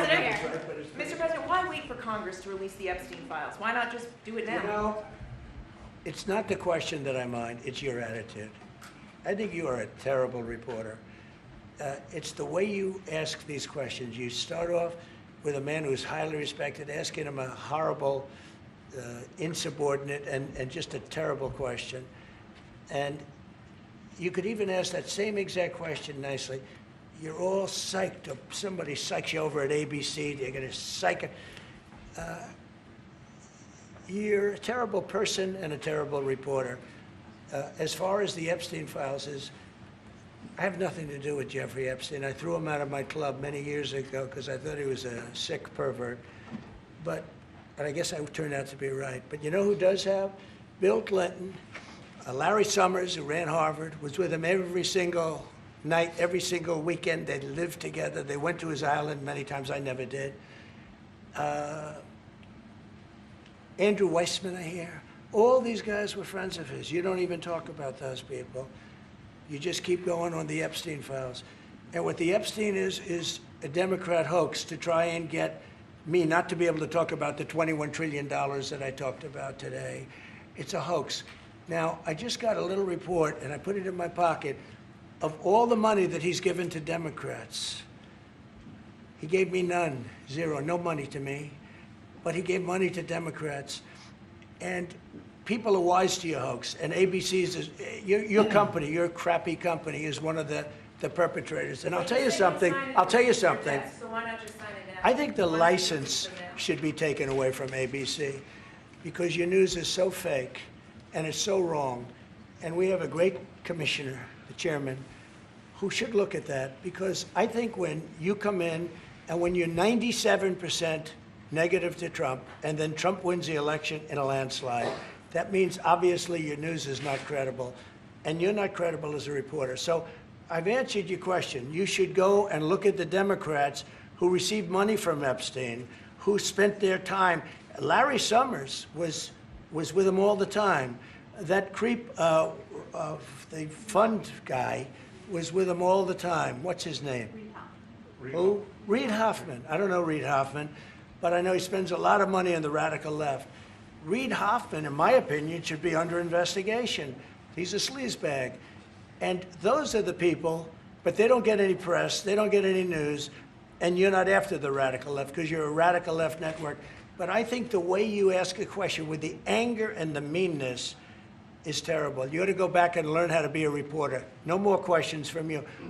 Mr. President, why wait for Congress to release the Epstein files? Why not just do it now? You know, it's not the question that I mind, it's your attitude. I think you are a terrible reporter. It's the way you ask these questions. You start off with a man who's highly respected, asking him a horrible, insubordinate, and just a terrible question. And you could even ask that same exact question nicely. You're all psyched up. Somebody psychs you over at ABC. They're going to psych it. You're a terrible person and a terrible reporter. As far as the Epstein files is, I have nothing to do with Jeffrey Epstein. I threw him out of my club many years ago because I thought he was a sick pervert. And I guess I turned out to be right. But you know who does have? Bill Clinton, Larry Summers, who ran Harvard, was with him every single night, every single weekend. They lived together. They went to his island many times. I never did. Andrew Weissman, I hear. All these guys were friends of his. You don't even talk about those people. You just keep going on the Epstein files. And what the Epstein is a Democrat hoax to try and get me not to be able to talk about the $21 trillion that I talked about today. It's a hoax. Now, I just got a little report, and I put it in my pocket, of all the money that he's given to Democrats. He gave me none, zero, no money to me. But he gave money to Democrats. And people are wise to your hoax. And ABC's, your company, your crappy company, is one of the perpetrators. And I'll tell you something. So why not just sign it now? I think the license should be taken away from ABC because your news is so fake and it's so wrong. And we have a great commissioner, the chairman, who should look at that, because I think when you come in and when you're 97% negative to Trump and then Trump wins the election in a landslide, that means obviously your news is not credible and you're not credible as a reporter. So I've answered your question. You should go and look at the Democrats who received money from Epstein, who spent their time. Larry Summers was with him all the time. That creep of the fund guy was with him all the time. What's his name? Reid Hoffman. Who? Reid Hoffman. I don't know Reid Hoffman, but I know he spends a lot of money on the radical left. Reid Hoffman, in my opinion, should be under investigation. He's a sleazebag. And those are the people, but they don't get any press, they don't get any news, and you're not after the radical left because you're a radical left network. But I think the way you ask a question with the anger and the meanness is terrible. You ought to go back and learn how to be a reporter. No more questions from you.